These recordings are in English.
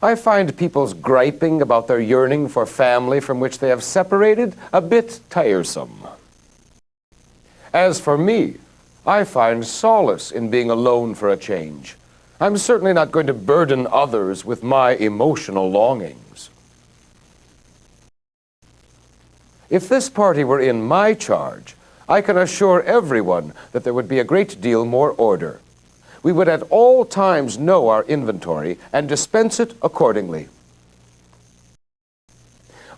I find people's griping about their yearning for family from which they have separated a bit tiresome. As for me, I find solace in being alone for a change. I'm certainly not going to burden others with my emotional longings. If this party were in my charge, I can assure everyone that there would be a great deal more order. We would at all times know our inventory and dispense it accordingly.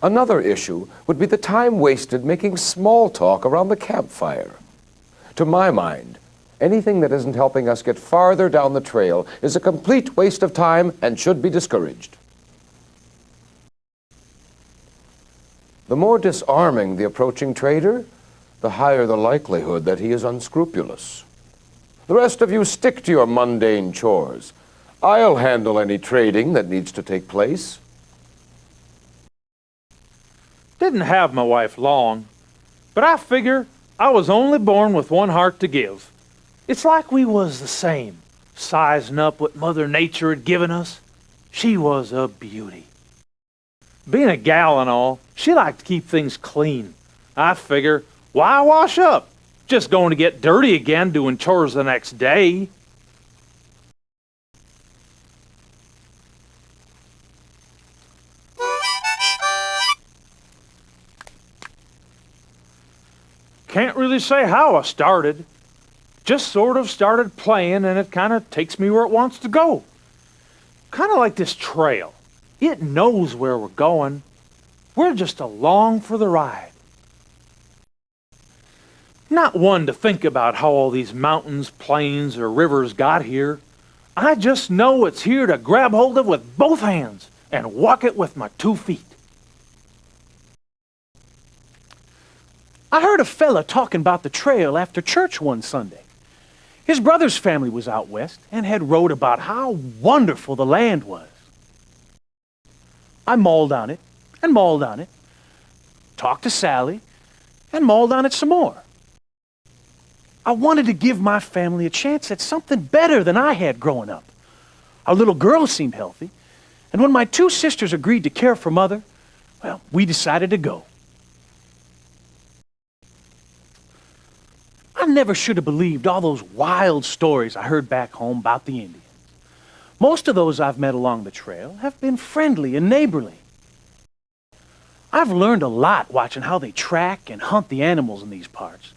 Another issue would be the time wasted making small talk around the campfire. To my mind, anything that isn't helping us get farther down the trail is a complete waste of time and should be discouraged. The more disarming the approaching trader, the higher the likelihood that he is unscrupulous. The rest of you stick to your mundane chores. I'll handle any trading that needs to take place. Didn't have my wife long, but I figure I was only born with one heart to give. It's like we was the same, sizing up what Mother Nature had given us. She was a beauty. Being a gal and all, she liked to keep things clean. I figure, why wash up? Just going to get dirty again doing chores the next day. Can't really say how I started. Just sort of started playing and it kind of takes me where it wants to go. Kind of like this trail. It knows where we're going. We're just along for the ride. Not one to think about how all these mountains, plains, or rivers got here. I just know it's here to grab hold of with both hands and walk it with my 2 feet. I heard a fella talking about the trail after church one Sunday. His brother's family was out west and had wrote about how wonderful the land was. I mauled on it and mauled on it, talked to Sally, and mauled on it some more. I wanted to give my family a chance at something better than I had growing up. Our little girl seemed healthy, and when my 2 sisters agreed to care for Mother, well, we decided to go. I never should have believed all those wild stories I heard back home about the Indians. Most of those I've met along the trail have been friendly and neighborly. I've learned a lot watching how they track and hunt the animals in these parts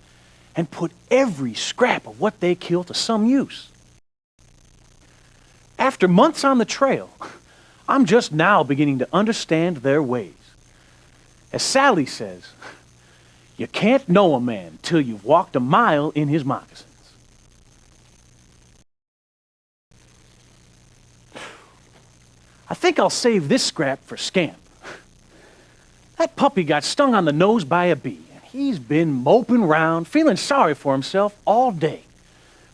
and put every scrap of what they kill to some use. After months on the trail, I'm just now beginning to understand their ways. As Sally says, you can't know a man till you've walked a mile in his moccasins. I think I'll save this scrap for Scamp. That puppy got stung on the nose by a bee, and he's been moping round, feeling sorry for himself all day.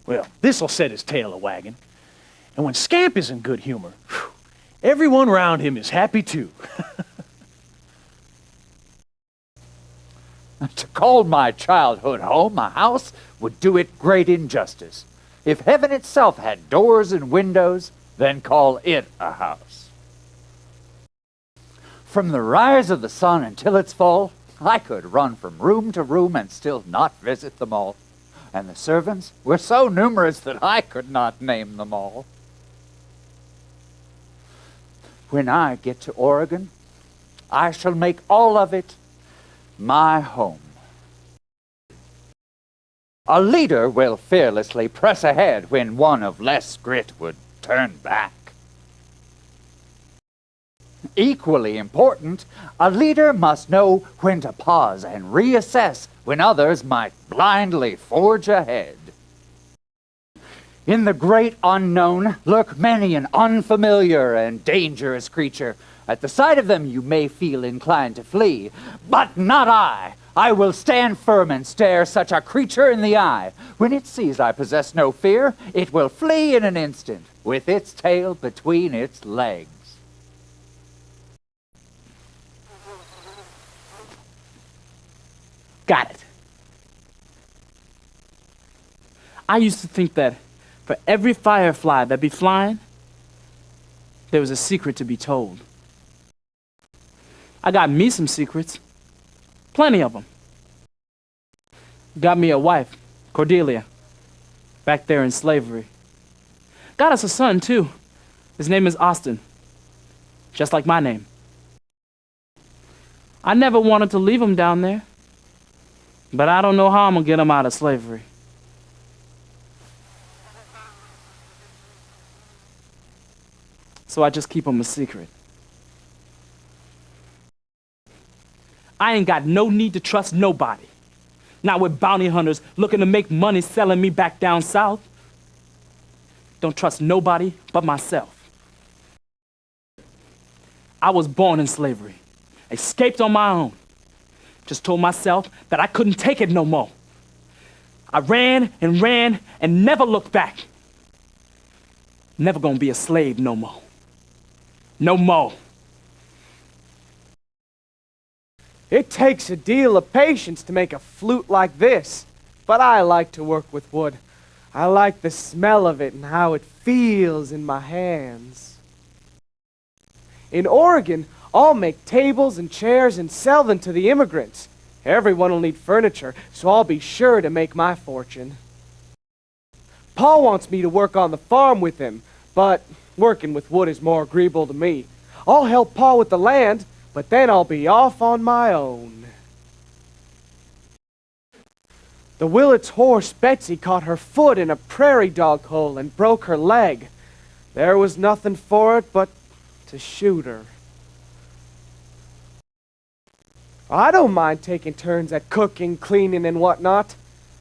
Well, this'll set his tail a-wagging. And when Scamp is in good humor, everyone around him is happy too. To call my childhood home a house would do it great injustice. If heaven itself had doors and windows, then call it a house. From the rise of the sun until its fall, I could run from room to room and still not visit them all. And the servants were so numerous that I could not name them all. When I get to Oregon, I shall make all of it my home. A leader will fearlessly press ahead when one of less grit would turn back. Equally important, a leader must know when to pause and reassess when others might blindly forge ahead. In the great unknown lurk many an unfamiliar and dangerous creature. At the sight of them you may feel inclined to flee, but not I. I will stand firm and stare such a creature in the eye. When it sees I possess no fear, it will flee in an instant, with its tail between its legs. Got it. I used to think that for every firefly that be flying, there was a secret to be told. I got me some secrets. Plenty of them. Got me a wife, Cordelia, back there in slavery. Got us a son, too. His name is Austin, just like my name. I never wanted to leave him down there, but I don't know how I'm gonna get him out of slavery. So I just keep him a secret. I ain't got no need to trust nobody. Not with bounty hunters looking to make money selling me back down south. Don't trust nobody but myself. I was born in slavery, escaped on my own. Just told myself that I couldn't take it no more. I ran and never looked back. Never gonna be a slave no more. No more. It takes a deal of patience to make a flute like this, but I like to work with wood. I like the smell of it and how it feels in my hands. In Oregon, I'll make tables and chairs and sell them to the immigrants. Everyone will need furniture, so I'll be sure to make my fortune. Paul wants me to work on the farm with him, but working with wood is more agreeable to me. I'll help Paul with the land, but then I'll be off on my own. The Willets' horse, Betsy, caught her foot in a prairie dog hole and broke her leg. There was nothing for it but to shoot her. I don't mind taking turns at cooking, cleaning, and whatnot.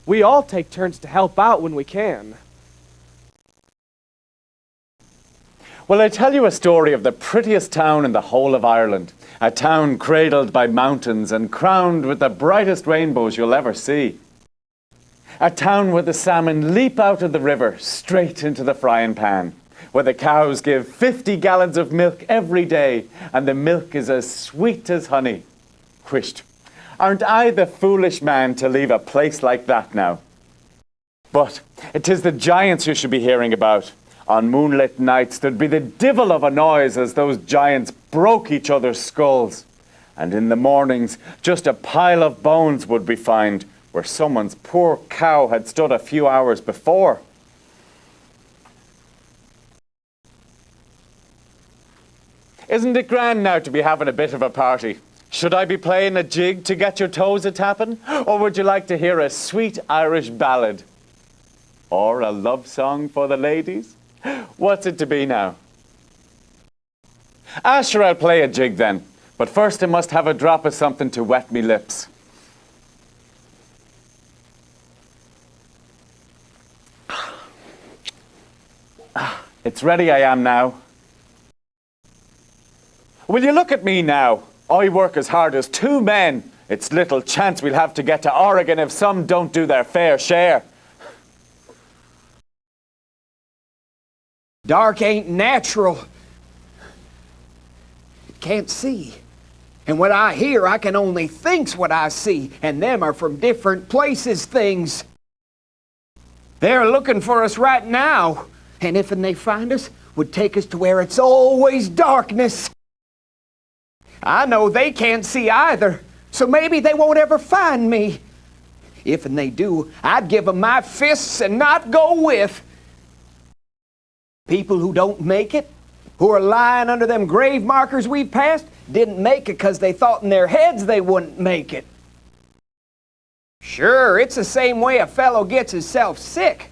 We all take turns to help out when we can. Well, I tell you a story of the prettiest town in the whole of Ireland. A town cradled by mountains and crowned with the brightest rainbows you'll ever see. A town where the salmon leap out of the river straight into the frying pan, where the cows give 50 gallons of milk every day, and the milk is as sweet as honey. Whisht, aren't I the foolish man to leave a place like that now? But it is the giants you should be hearing about. On moonlit nights, there'd be the divil of a noise as those giants broke each other's skulls. And in the mornings, just a pile of bones would be found where someone's poor cow had stood a few hours before. Isn't it grand now to be having a bit of a party? Should I be playing a jig to get your toes a-tapping? Or would you like to hear a sweet Irish ballad? Or a love song for the ladies? What's it to be now? Sure, I'll play a jig then. But first I must have a drop of something to wet me lips. It's ready I am now. Will you look at me now? I work as hard as 2 men. It's little chance we'll have to get to Oregon if some don't do their fair share. Dark ain't natural. Can't see. And what I hear, I can only think's what I see, and them are from different places things. They're looking for us right now, and if they find us, would take us to where it's always darkness. I know they can't see either, so maybe they won't ever find me. If they do, I'd give them my fists and not go with. People who don't make it, who are lying under them grave markers we've passed, didn't make it because they thought in their heads they wouldn't make it. Sure, it's the same way a fellow gets himself sick.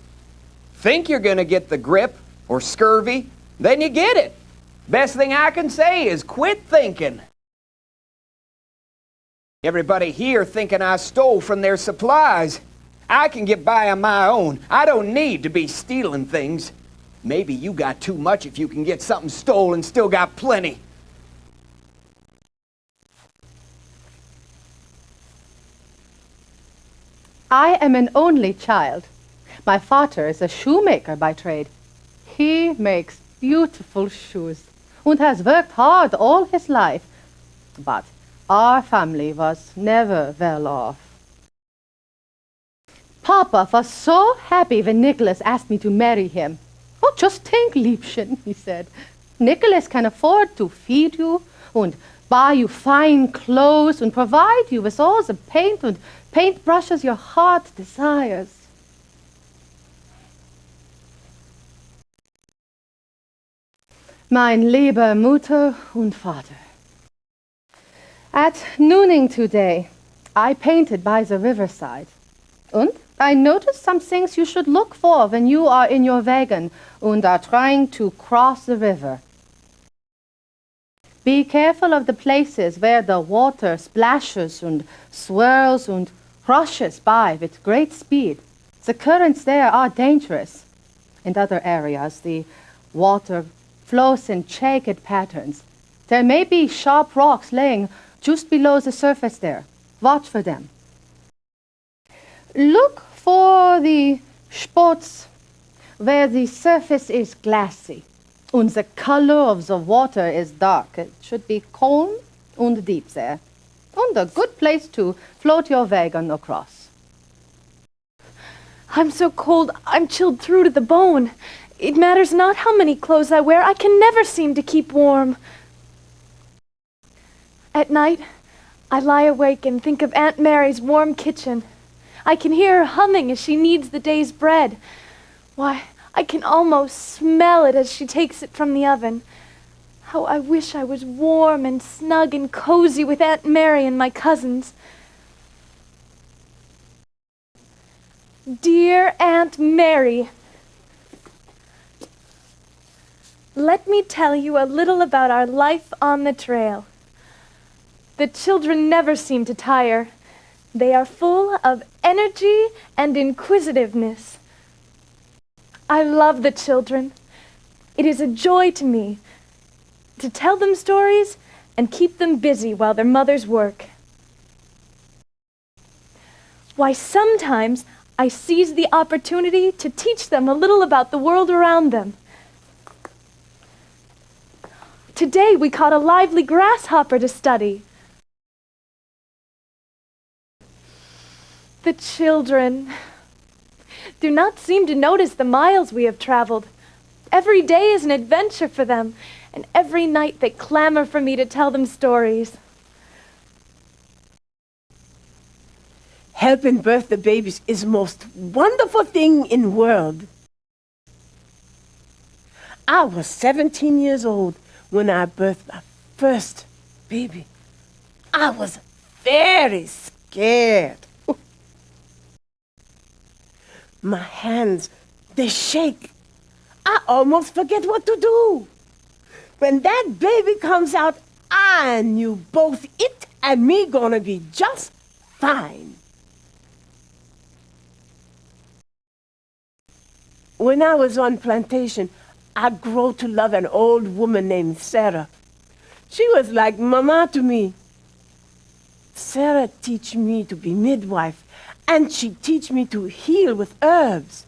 Think you're going to get the grip or scurvy, then you get it. Best thing I can say is quit thinking. Everybody here thinking I stole from their supplies. I can get by on my own. I don't need to be stealing things. Maybe you got too much if you can get something stolen, still got plenty. I am an only child. My father is a shoemaker by trade. He makes beautiful shoes and has worked hard all his life. But our family was never well off. Papa was so happy when Nicholas asked me to marry him. Oh, just think, Liebchen, he said. Nicholas can afford to feed you and buy you fine clothes and provide you with all the paint and paintbrushes your heart desires. Mein lieber Mutter und Vater, at nooning today, I painted by the riverside. And I noticed some things you should look for when you are in your wagon and are trying to cross the river. Be careful of the places where the water splashes and swirls and rushes by with great speed. The currents there are dangerous. In other areas, the water flows in jagged patterns. There may be sharp rocks laying just below the surface there. Watch for them. Look for the spots where the surface is glassy and the color of the water is dark. It should be calm and deep there, and a good place to float your wagon across. I'm so cold, I'm chilled through to the bone. It matters not how many clothes I wear, I can never seem to keep warm. At night, I lie awake and think of Aunt Mary's warm kitchen. I can hear her humming as she kneads the day's bread. Why, I can almost smell it as she takes it from the oven. How I wish I was warm and snug and cozy with Aunt Mary and my cousins. Dear Aunt Mary, let me tell you a little about our life on the trail. The children never seem to tire. They are full of energy and inquisitiveness. I love the children. It is a joy to me to tell them stories and keep them busy while their mothers work. Why, sometimes I seize the opportunity to teach them a little about the world around them. Today we caught a lively grasshopper to study. The children do not seem to notice the miles we have traveled. Every day is an adventure for them, and every night they clamor for me to tell them stories. Helping birth the babies is the most wonderful thing in the world. I was 17 years old when I birthed my first baby. I was very scared. My hands, they shake. I almost forget what to do. When that baby comes out, I knew both it and me gonna be just fine. When I was on plantation, I grew to love an old woman named Sarah. She was like mama to me. Sarah teach me to be midwife, and she teach me to heal with herbs.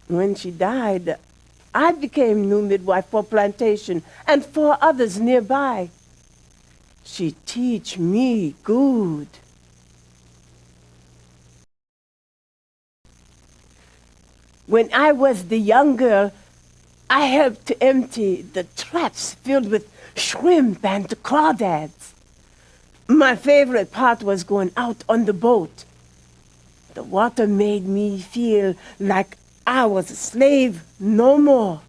When she died, I became new midwife for plantation and for others nearby. She teach me good. When I was the young girl, I helped to empty the traps filled with shrimp and crawdads. My favorite part was going out on the boat. The water made me feel like I was a slave no more.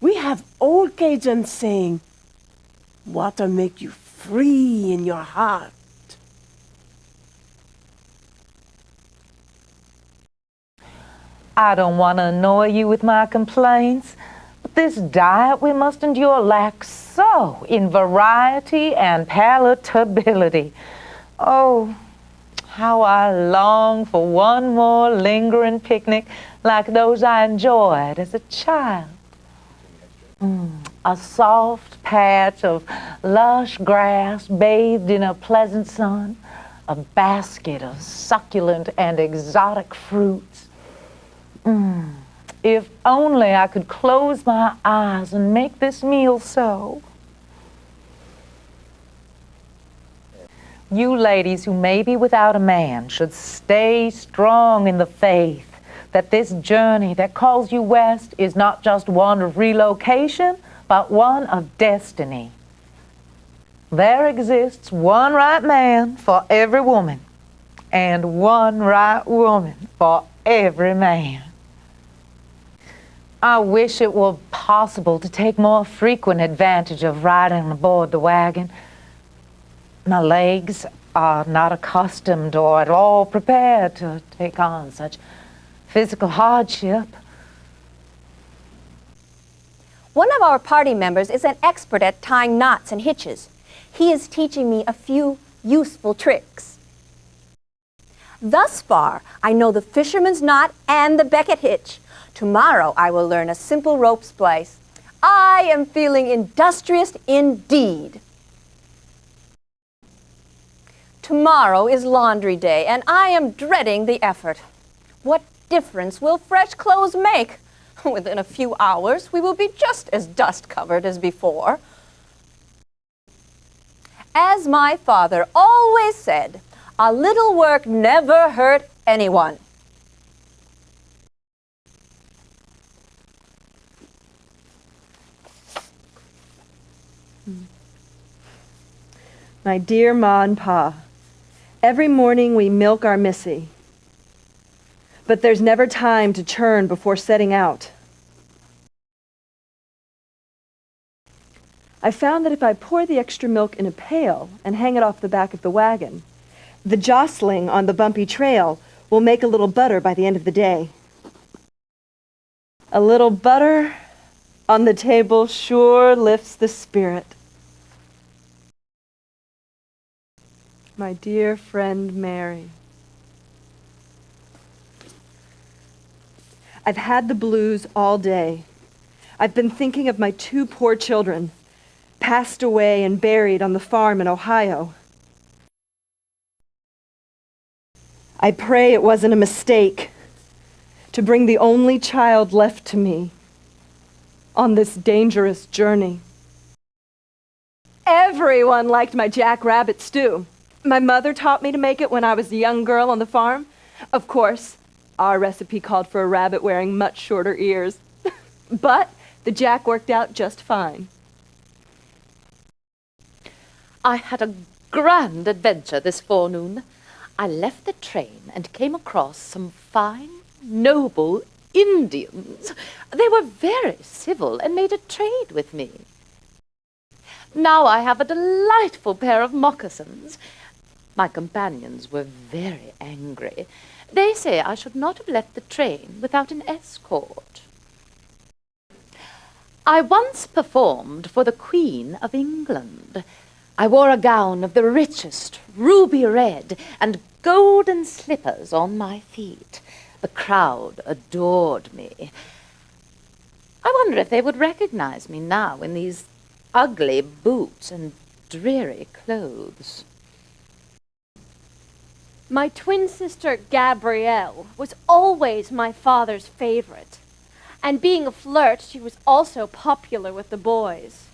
We have old Cajun saying, water make you free in your heart. I don't want to annoy you with my complaints, but this diet we must endure lacks so in variety and palatability. Oh, how I long for one more lingering picnic like those I enjoyed as a child. A soft patch of lush grass bathed in a pleasant sun, a basket of succulent and exotic fruits. If only I could close my eyes and make this meal so. You ladies who may be without a man should stay strong in the faith, that this journey that calls you west is not just one of relocation, but one of destiny. There exists one right man for every woman, and one right woman for every man. I wish it were possible to take more frequent advantage of riding aboard the wagon. My legs are not accustomed or at all prepared to take on such physical hardship. One of our party members is an expert at tying knots and hitches. He is teaching me a few useful tricks. Thus far, I know the fisherman's knot and the Beckett hitch. Tomorrow, I will learn a simple rope splice. I am feeling industrious indeed. Tomorrow is laundry day, and I am dreading the effort. What difference will fresh clothes make? Within a few hours, we will be just as dust-covered as before. As my father always said, a little work never hurt anyone. My dear Ma and Pa, every morning we milk our Missy, but there's never time to churn before setting out. I found that if I pour the extra milk in a pail and hang it off the back of the wagon, the jostling on the bumpy trail will make a little butter by the end of the day. A little butter on the table sure lifts the spirit. My dear friend Mary, I've had the blues all day. I've been thinking of my 2 poor children, passed away and buried on the farm in Ohio. I pray it wasn't a mistake to bring the only child left to me on this dangerous journey. Everyone liked my jackrabbit stew. My mother taught me to make it when I was a young girl on the farm. Of course, our recipe called for a rabbit wearing much shorter ears. But the jack worked out just fine. I had a grand adventure this forenoon. I left the train and came across some fine, noble Indians. They were very civil and made a trade with me. Now I have a delightful pair of moccasins. My companions were very angry. They say I should not have left the train without an escort. I once performed for the Queen of England. I wore a gown of the richest ruby red and golden slippers on my feet. The crowd adored me. I wonder if they would recognize me now in these ugly boots and dreary clothes. My twin sister, Gabrielle, was always my father's favorite. And being a flirt, she was also popular with the boys.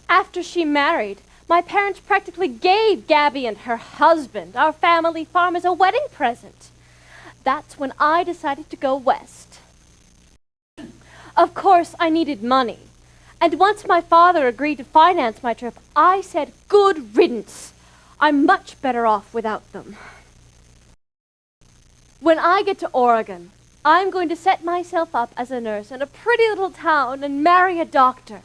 After she married, my parents practically gave Gabby and her husband our family farm as a wedding present. That's when I decided to go west. Of course, I needed money. And once my father agreed to finance my trip, I said, good riddance. I'm much better off without them. When I get to Oregon, I'm going to set myself up as a nurse in a pretty little town and marry a doctor.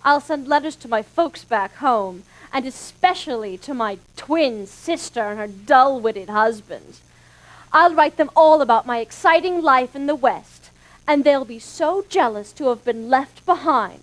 I'll send letters to my folks back home, and especially to my twin sister and her dull-witted husband. I'll write them all about my exciting life in the West, and they'll be so jealous to have been left behind.